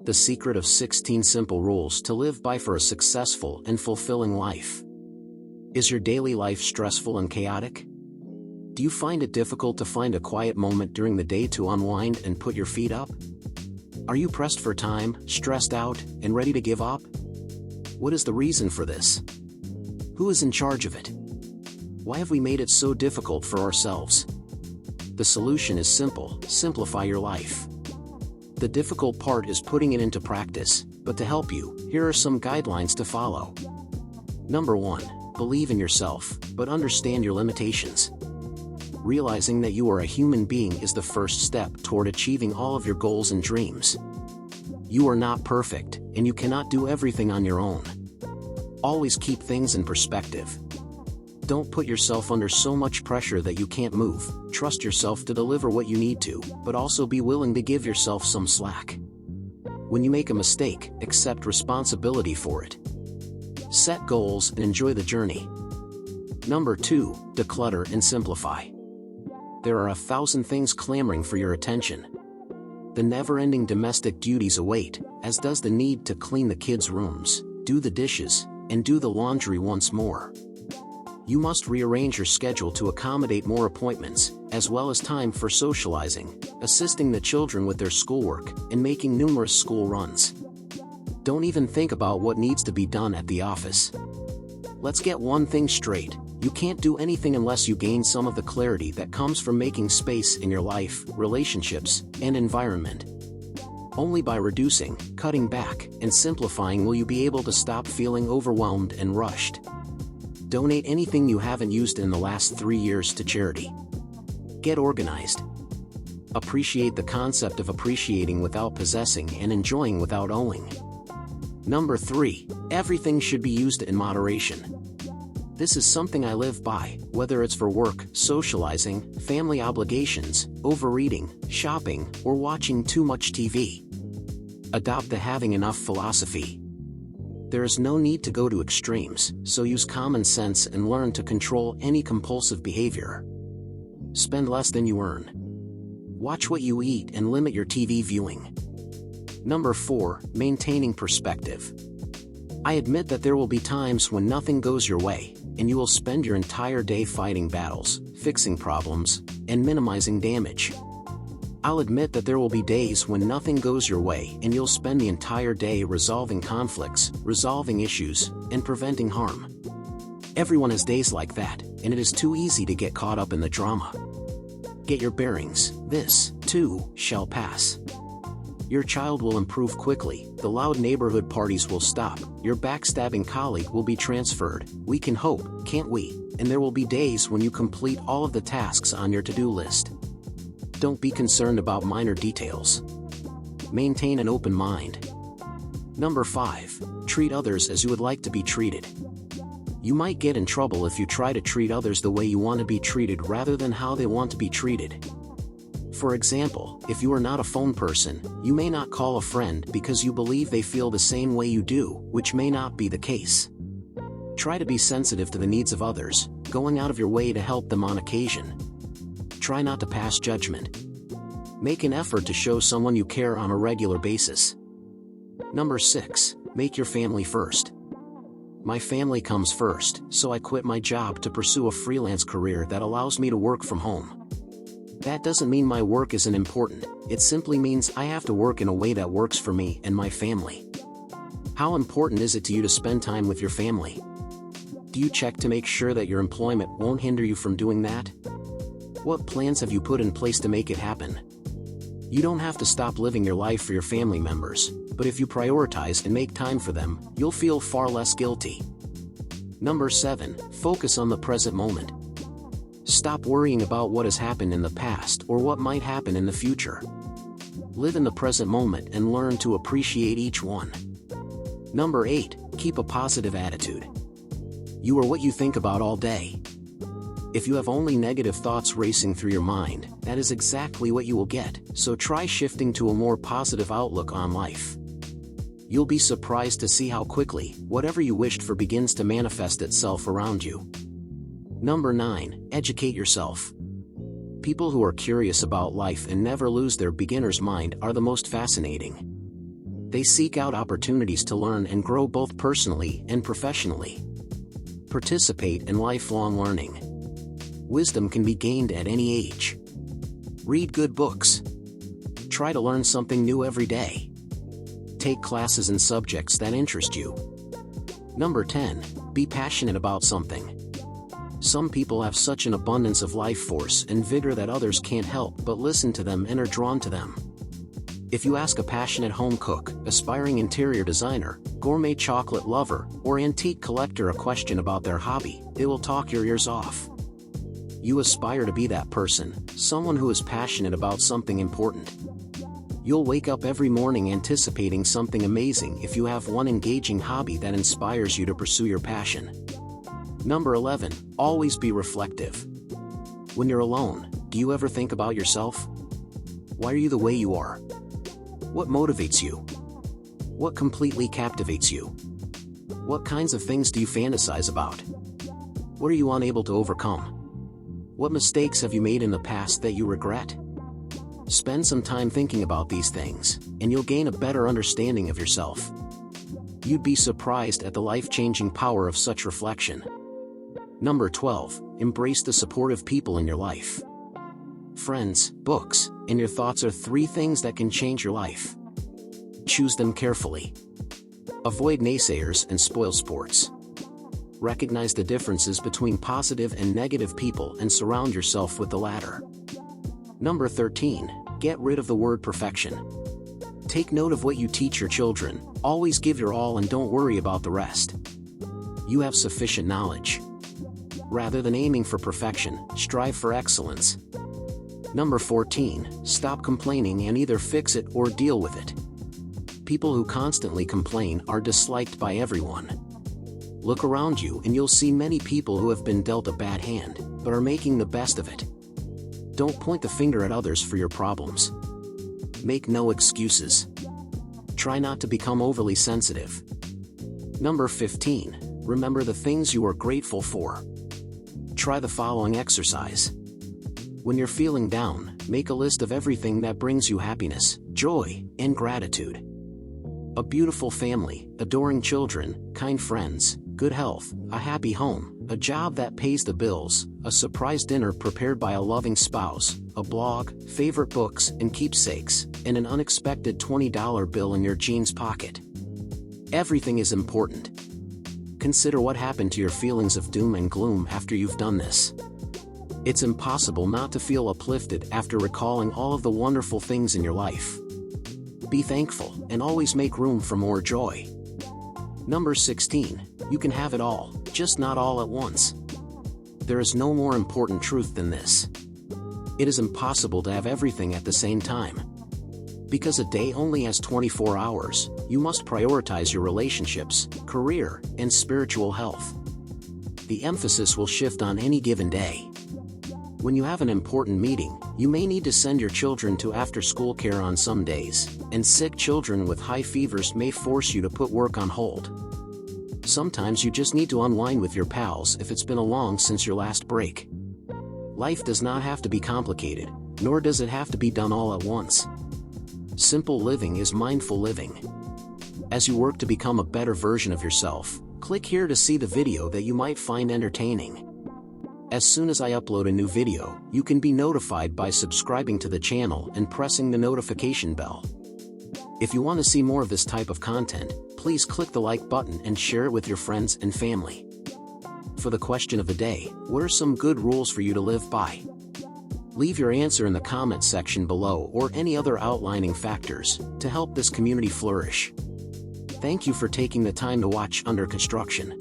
The secret of 16 simple rules to live by for a successful and fulfilling life. Is your daily life stressful and chaotic? Do you find it difficult to find a quiet moment during the day to unwind and put your feet up? Are you pressed for time, stressed out, and ready to give up? What is the reason for this? Who is in charge of it? Why have we made it so difficult for ourselves? The solution is simple: simplify your life. The difficult part is putting it into practice, but to help you, here are some guidelines to follow. Number 1. Believe in yourself, but understand your limitations. Realizing that you are a human being is the first step toward achieving all of your goals and dreams. You are not perfect, and you cannot do everything on your own. Always keep things in perspective. Don't put yourself under so much pressure that you can't move. Trust yourself to deliver what you need to, but also be willing to give yourself some slack. When you make a mistake, accept responsibility for it. Set goals and enjoy the journey. Number 2. De-clutter and simplify. There are 1,000 things clamoring for your attention. The never-ending domestic duties await, as does the need to clean the kids' rooms, do the dishes, and do the laundry once more. You must rearrange your schedule to accommodate more appointments, as well as time for socializing, assisting the children with their schoolwork, and making numerous school runs. Don't even think about what needs to be done at the office. Let's get one thing straight: you can't do anything unless you gain some of the clarity that comes from making space in your life, relationships, and environment. Only by reducing, cutting back, and simplifying will you be able to stop feeling overwhelmed and rushed. Donate anything you haven't used in the last 3 years to charity. Get organized. Appreciate the concept of appreciating without possessing and enjoying without owning. Number 3. Everything should be used in moderation. This is something I live by, whether it's for work, socializing, family obligations, overeating, shopping, or watching too much TV. Adopt the having enough philosophy. There is no need to go to extremes, so use common sense and learn to control any compulsive behavior. Spend less than you earn. Watch what you eat and limit your TV viewing. Number 4. Maintaining perspective. I admit that there will be times when nothing goes your way, and you will spend your entire day fighting battles, fixing problems, and minimizing damage. I'll admit that there will be days when nothing goes your way and you'll spend the entire day resolving conflicts, resolving issues, and preventing harm. Everyone has days like that, and it is too easy to get caught up in the drama. Get your bearings: this, too, shall pass. Your child will improve quickly, the loud neighborhood parties will stop, your backstabbing colleague will be transferred. We can hope, can't we? And there will be days when you complete all of the tasks on your to-do list. Don't be concerned about minor details. Maintain an open mind. Number 5. Treat others as you would like to be treated. You might get in trouble if you try to treat others the way you want to be treated rather than how they want to be treated. For example, if you are not a phone person, you may not call a friend because you believe they feel the same way you do, which may not be the case. Try to be sensitive to the needs of others, going out of your way to help them on occasion. Try not to pass judgment. Make an effort to show someone you care on a regular basis. Number 6. Make your family first. My family comes first, so I quit my job to pursue a freelance career that allows me to work from home. That doesn't mean my work isn't important, it simply means I have to work in a way that works for me and my family. How important is it to you to spend time with your family? Do you check to make sure that your employment won't hinder you from doing that? What plans have you put in place to make it happen? You don't have to stop living your life for your family members, but if you prioritize and make time for them, you'll feel far less guilty. Number 7. Focus on the present moment. Stop worrying about what has happened in the past or what might happen in the future. Live in the present moment and learn to appreciate each one. Number 8. Keep a positive attitude. You are what you think about all day. If you have only negative thoughts racing through your mind, that is exactly what you will get, so try shifting to a more positive outlook on life. You'll be surprised to see how quickly, whatever you wished for begins to manifest itself around you. Number 9. Educate yourself. People who are curious about life and never lose their beginner's mind are the most fascinating. They seek out opportunities to learn and grow both personally and professionally. Participate in lifelong learning. Wisdom can be gained at any age. Read good books. Try to learn something new every day. Take classes in subjects that interest you. Number 10. Be passionate about something. Some people have such an abundance of life force and vigor that others can't help but listen to them and are drawn to them. If you ask a passionate home cook, aspiring interior designer, gourmet chocolate lover, or antique collector a question about their hobby, they will talk your ears off. You aspire to be that person, someone who is passionate about something important. You'll wake up every morning anticipating something amazing if you have one engaging hobby that inspires you to pursue your passion. Number 11. Always be reflective. When you're alone, do you ever think about yourself? Why are you the way you are? What motivates you? What completely captivates you? What kinds of things do you fantasize about? What are you unable to overcome? What mistakes have you made in the past that you regret? Spend some time thinking about these things, and you'll gain a better understanding of yourself. You'd be surprised at the life-changing power of such reflection. Number 12. Embrace the supportive people in your life. Friends, books, and your thoughts are 3 things that can change your life. Choose them carefully. Avoid naysayers and spoilsports. Recognize the differences between positive and negative people and surround yourself with the latter. Number 13. Get rid of the word perfection. Take note of what you teach your children. Always give your all and don't worry about the rest. You have sufficient knowledge. Rather than aiming for perfection, strive for excellence. Number 14. Stop complaining and either fix it or deal with it. People who constantly complain are disliked by everyone. Look around you and you'll see many people who have been dealt a bad hand, but are making the best of it. Don't point the finger at others for your problems. Make no excuses. Try not to become overly sensitive. Number 15. Remember the things you are grateful for. Try the following exercise. When you're feeling down, make a list of everything that brings you happiness, joy, and gratitude. A beautiful family, adoring children, kind friends, good health, a happy home, a job that pays the bills, a surprise dinner prepared by a loving spouse, a blog, favorite books and keepsakes, and an unexpected $20 bill in your jeans pocket. Everything is important. Consider what happened to your feelings of doom and gloom after you've done this. It's impossible not to feel uplifted after recalling all of the wonderful things in your life. Be thankful and always make room for more joy. Number 16. You can have it all, just not all at once. There is no more important truth than this. It is impossible to have everything at the same time. Because a day only has 24 hours, you must prioritize your relationships, career, and spiritual health. The emphasis will shift on any given day. When you have an important meeting, you may need to send your children to after-school care on some days, and sick children with high fevers may force you to put work on hold. Sometimes you just need to unwind with your pals if it's been long since your last break. Life does not have to be complicated, nor does it have to be done all at once. Simple living is mindful living. As you work to become a better version of yourself, click here to see the video that you might find entertaining. As soon as I upload a new video, you can be notified by subscribing to the channel and pressing the notification bell. If you want to see more of this type of content, please click the like button and share it with your friends and family. For the question of the day, what are some good rules for you to live by? Leave your answer in the comment section below or any other outlining factors to help this community flourish. Thank you for taking the time to watch Under Construction.